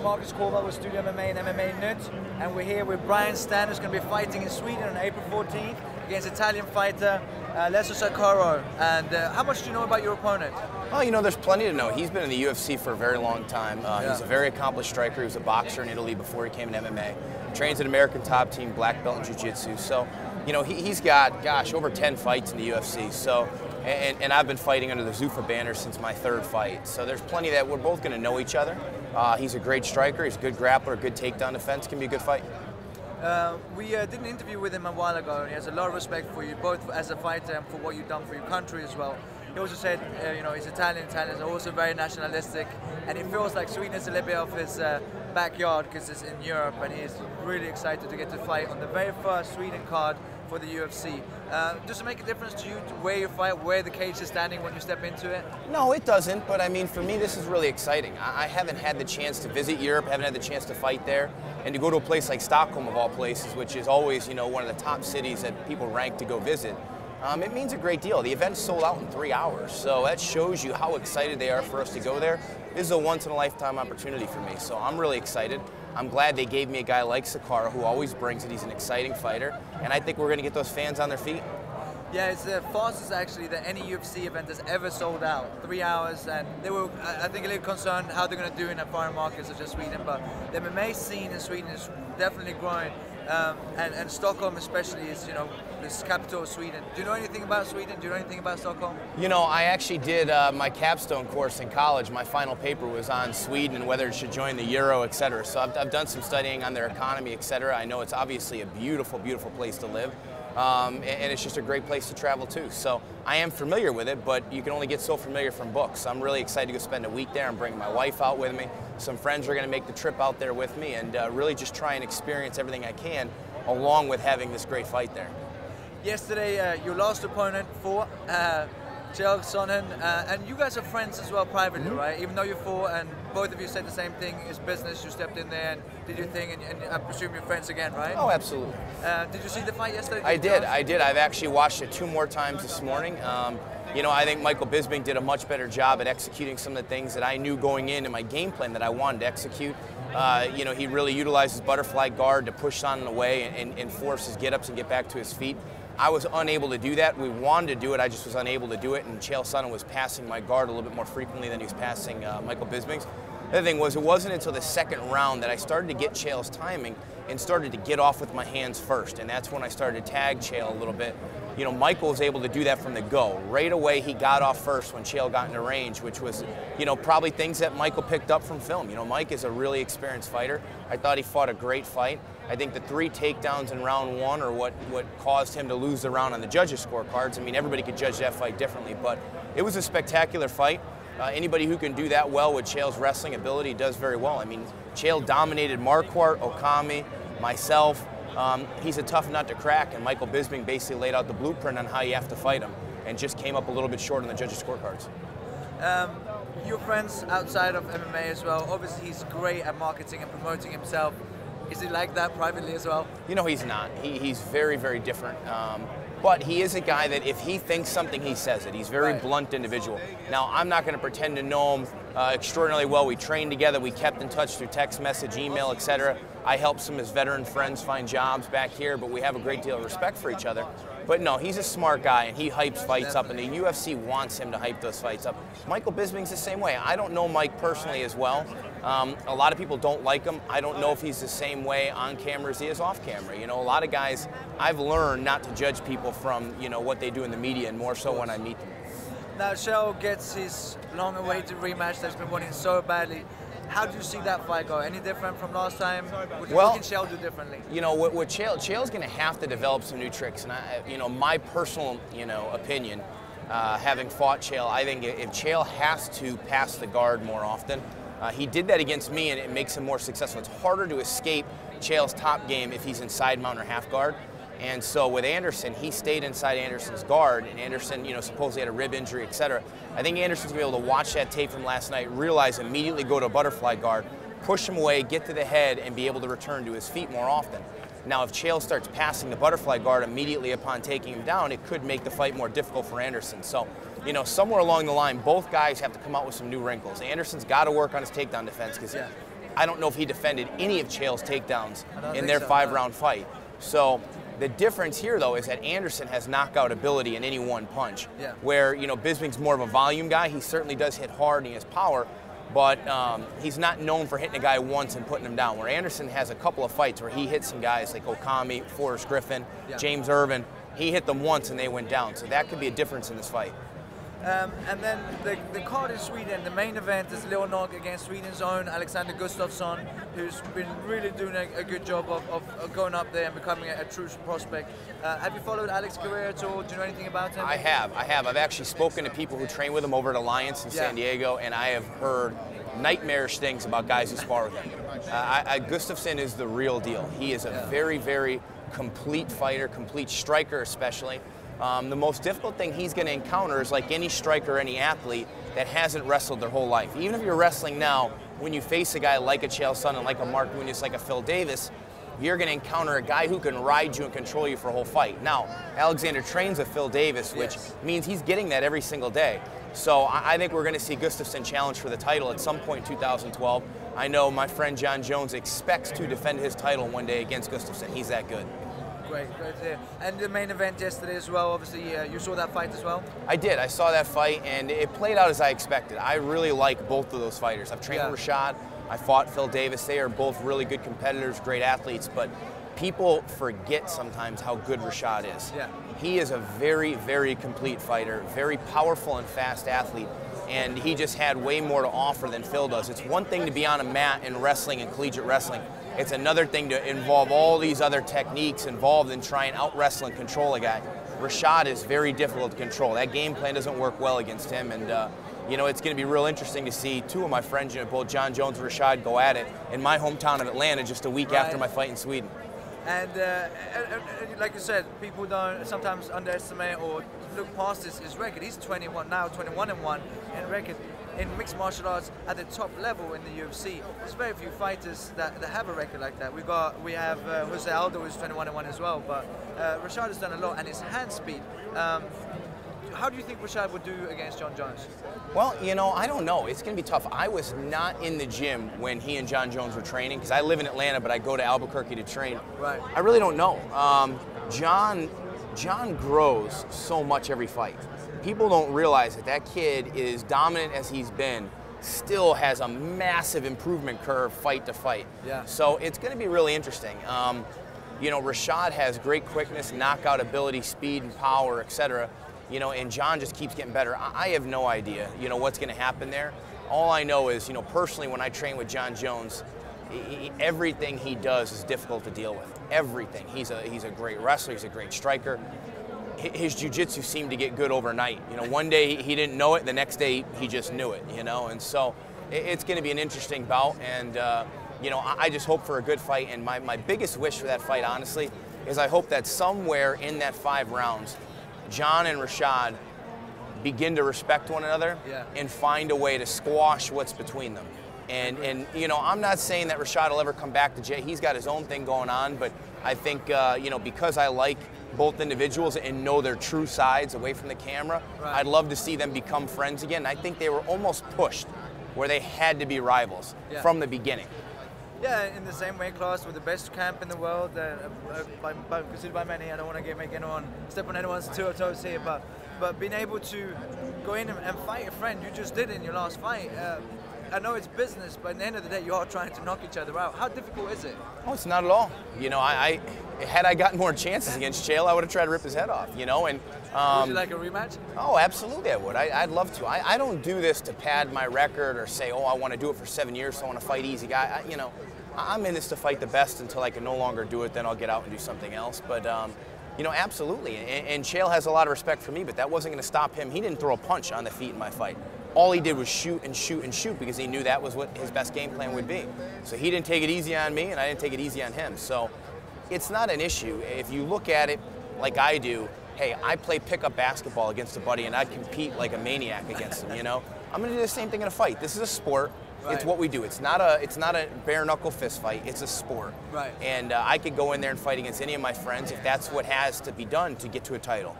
Marcus Kowal with Studiomma and MMAnytt, and we're here with Stann, who's going to be fighting in Sweden on April 14th against Italian fighter Stann. And how much do you know about your opponent? Oh, you know, there's plenty to know. He's been in the UFC for a very long time. He's a very accomplished striker. He was a boxer in Italy before he came to MMA. Trains at American Top Team, black belt in jiu-jitsu. So, you know, he's got, gosh, over 10 fights in the UFC. So, and I've been fighting under the Zuffa banner since my third fight. So there's plenty that we're both going to know each other. He's a great striker. He's a good grappler, good takedown defense. Can be a good fight. We did an interview with him a while ago, and he has a lot of respect for you, both as a fighter and for what you've done for your country as well. He also said, you know, he's Italian. Italians are also very nationalistic, and he feels like Sweden is a little bit of his backyard because it's in Europe, and he's really excited to get to fight on the very first Sweden card for the UFC. Does it make a difference to you where you fight, where the cage is standing when you step into it? No, it doesn't, but I mean, for me, this is really exciting. I haven't had the chance to visit Europe, haven't had the chance to fight there, and to go to a place like Stockholm, of all places, which is always, you know, one of the top cities that people rank to go visit. It means a great deal. The event sold out in 3 hours, so that shows you how excited they are for us to go there. This is a once-in-a-lifetime opportunity for me, so I'm really excited. I'm glad they gave me a guy like Stann, who always brings it. He's an exciting fighter, and I think we're going to get those fans on their feet. Yeah, it's the fastest actually that any UFC event has ever sold out. 3 hours, and they were, I think, a little concerned how they're going to do in a foreign market such as Sweden, but the MMA scene in Sweden is definitely growing, and Stockholm especially is, you know, this capital of Sweden. Do you know anything about Sweden? Do you know anything about Stockholm? You know, I actually did my capstone course in college. My final paper was on Sweden and whether it should join the Euro, etc. So I've done some studying on their economy, etc. I know it's obviously a beautiful, beautiful place to live. And it's just a great place to travel too. So I am familiar with it, but you can only get so familiar from books. I'm really excited to go spend a week there. I'm bringing my wife out with me. Some friends are going to make the trip out there with me, and really just try and experience everything I can, along with having this great fight there. Yesterday, your last opponent fought, Jon Jones, and you guys are friends as well privately, right? Even though you fought, and both of you said the same thing, it's business, you stepped in there and did your thing, and I presume you're friends again, right? Oh, absolutely. Did you see the fight yesterday? I did. I've actually watched it 2 more times this morning. You know, I think Michael Bisping did a much better job at executing some of the things that I knew going in my game plan that I wanted to execute. You know, he really utilized his butterfly guard to push on and away and force his get-ups and get back to his feet. I was unable to do that. We wanted to do it, I just was unable to do it, and Chael Sonnen was passing my guard a little bit more frequently than he was passing Michael Bisping's. The other thing was, it wasn't until the second round that I started to get Chael's timing and started to get off with my hands first, and that's when I started to tag Chael a little bit. You know, Michael was able to do that from the go. Right away, he got off first when Chael got into range, which was, you know, probably things that Michael picked up from film. You know, Mike is a really experienced fighter. I thought he fought a great fight. I think the 3 takedowns in round 1 are what caused him to lose the round on the judges' scorecards. I mean, everybody could judge that fight differently, but it was a spectacular fight. Anybody who can do that well with Chael's wrestling ability does very well. I mean, Chael dominated Marquardt, Okami, myself. He's a tough nut to crack, and Michael Bisping basically laid out the blueprint on how you have to fight him, and just came up a little bit short on the judges' scorecards. Your friends outside of MMA as well, obviously he's great at marketing and promoting himself. Is he like that privately as well? You know, he's not. He's very, very different. But he is a guy that if he thinks something, he says it. He's a very blunt individual. Now, I'm not going to pretend to know him extraordinarily well. We trained together. We kept in touch through text message, email, etc. I helped some of his veteran friends find jobs back here, but we have a great deal of respect for each other. But no, he's a smart guy, and he hypes fights up, and the UFC wants him to hype those fights up. Michael Bisping's the same way. I don't know Mike personally as well. A lot of people don't like him. I don't know if he's the same way on camera as he is off camera. You know, a lot of guys, I've learned not to judge people from, you know, what they do in the media, and more so when I meet them. Now, Chael gets his long-awaited rematch that's been wanting so badly. How do you see that fight go? Any different from last time? What can Chael do differently? You know, what Chael's going to have to develop some new tricks, and you know, my personal, you know, opinion, having fought Chael, I think if Chael has to pass the guard more often, he did that against me, and it makes him more successful. It's harder to escape Chael's top game if he's in side mount or half guard. And so with Anderson, he stayed inside Anderson's guard, and Anderson, you know, supposedly had a rib injury, etc. I think Anderson's going to be able to watch that tape from last night, realize immediately go to a butterfly guard, push him away, get to the head, and be able to return to his feet more often. Now, if Chael starts passing the butterfly guard immediately upon taking him down, it could make the fight more difficult for Anderson. So, you know, somewhere along the line, both guys have to come out with some new wrinkles. Anderson's got to work on his takedown defense because I don't know if he defended any of Chael's takedowns in their 5-round fight. So the difference here, though, is that Anderson has knockout ability in any one punch. Yeah. Where, you know, Bisping's more of a volume guy. He certainly does hit hard and he has power, but he's not known for hitting a guy once and putting him down. Where Anderson has a couple of fights where he hit some guys like Okami, Forrest Griffin, James Irvin. He hit them once and they went down. So that could be a difference in this fight. And then the card in Sweden, the main event is Leo Nog against Sweden's own Alexander Gustafsson, who's been really doing a good job of going up there and becoming a true prospect. Have you followed Alex's career at all? Do you know anything about him? I have. I've actually spoken to people who train with him over at Alliance in San Diego, and I have heard nightmarish things about guys who spar with him. Gustafsson is the real deal. He is a very, very complete fighter, complete striker especially. The most difficult thing he's going to encounter is like any striker, any athlete that hasn't wrestled their whole life. Even if you're wrestling now, when you face a guy like a Chael Sonnen, like a Mark Munoz, like a Phil Davis, you're going to encounter a guy who can ride you and control you for a whole fight. Now, Alexander trains with Phil Davis, which means he's getting that every single day. So I think we're going to see Gustafsson challenge for the title at some point in 2012. I know my friend Jon Jones expects to defend his title one day against Gustafsson. He's that good. Great to hear. And the main event yesterday as well, obviously you saw that fight as well? I did. I saw that fight, and it played out as I expected. I really like both of those fighters. I've trained with Rashad. I fought Phil Davis. They are both really good competitors, great athletes, but people forget sometimes how good Rashad is. Yeah. He is a very, very complete fighter, very powerful and fast athlete, and he just had way more to offer than Phil does. It's one thing to be on a mat in wrestling and collegiate wrestling. It's another thing to involve all these other techniques involved in trying to out-wrestle and control a guy. Rashad is very difficult to control. That game plan doesn't work well against him, and you know, it's going to be real interesting to see two of my friends, you know, both Jon Jones and Rashad, go at it in my hometown of Atlanta just a week after my fight in Sweden. And like you said, people don't sometimes underestimate or look past his record. He's 21 now, 21-1 in record in mixed martial arts at the top level in the UFC. There's very few fighters that have a record like that. We have Jose Aldo, who's 21-1 as well, but Rashad has done a lot, and his hand speed. How do you think Rashad would do against Jon Jones? Well, you know, I don't know. It's going to be tough. I was not in the gym when he and Jon Jones were training because I live in Atlanta, but I go to Albuquerque to train. Right. I really don't know. Jon grows so much every fight. People don't realize that kid is dominant as he's been, still has a massive improvement curve fight to fight. Yeah. So it's going to be really interesting. You know, Rashad has great quickness, knockout ability, speed and power, etc. You know, and Jon just keeps getting better. I have no idea, you know, what's going to happen there. All I know is, you know, personally, when I train with Jon Jones, everything he does is difficult to deal with. Everything. He's a great wrestler. He's a great striker. His jiu-jitsu seemed to get good overnight. You know, one day he didn't know it, the next day he just knew it, you know. And so it's going to be an interesting bout. And, you know, I just hope for a good fight. And my biggest wish for that fight, honestly, is I hope that somewhere in that 5 rounds, Jon and Rashad begin to respect one another and find a way to squash what's between them. And you know, I'm not saying that Rashad will ever come back to Jay. He's got his own thing going on, but I think, you know, because I like both individuals and know their true sides away from the camera, I'd love to see them become friends again. I think they were almost pushed where they had to be rivals from the beginning. Yeah, in the same weight class with the best camp in the world, considered by many. I don't want to make anyone step on anyone's toes here, but being able to go in and fight a friend, you just did in your last fight. I know it's business, but at the end of the day, you are trying to knock each other out. How difficult is it? Oh, it's not at all. You know, had I gotten more chances against Chael, I would have tried to rip his head off, you know. And would you like a rematch? Oh, absolutely I would. I'd love to. I don't do this to pad my record or say, oh, I want to do it for 7 years, so I want to fight easy guy. You know, I'm in this to fight the best until I can no longer do it, then I'll get out and do something else. But, you know, absolutely. And Chael has a lot of respect for me, but that wasn't going to stop him. He didn't throw a punch on the feet in my fight. All he did was shoot and shoot and shoot because he knew that was what his best game plan would be. So he didn't take it easy on me, and I didn't take it easy on him. So it's not an issue. If you look at it like I do, hey, I play pickup basketball against a buddy, and I compete like a maniac against him, you know? I'm going to do the same thing in a fight. This is a sport. It's what we do. It's not a bare knuckle fist fight. It's a sport. Right. And I could go in there and fight against any of my friends if that's what has to be done to get to a title.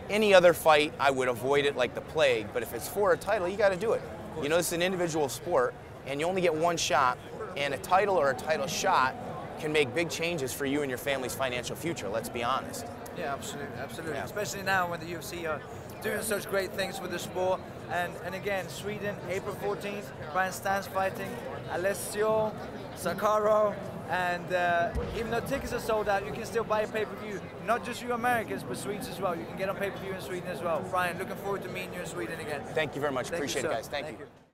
Any other fight, I would avoid it like the plague, but if it's for a title, you got to do it. You know, this is an individual sport, and you only get one shot, And a title or a title shot can make big changes for you and your family's financial future, let's be honest. Yeah, absolutely, absolutely. Yeah. Especially now when the UFC are doing such great things with the sport. And again, Sweden, April 14th, Brian Stann's fighting Alessio Sakaro. And even though tickets are sold out, you can still buy a pay-per-view. Not just you Americans, but Swedes as well. You can get on pay-per-view in Sweden as well. Brian, looking forward to meeting you in Sweden again. Thank you very much. Thank Appreciate you, it, guys. Thank you.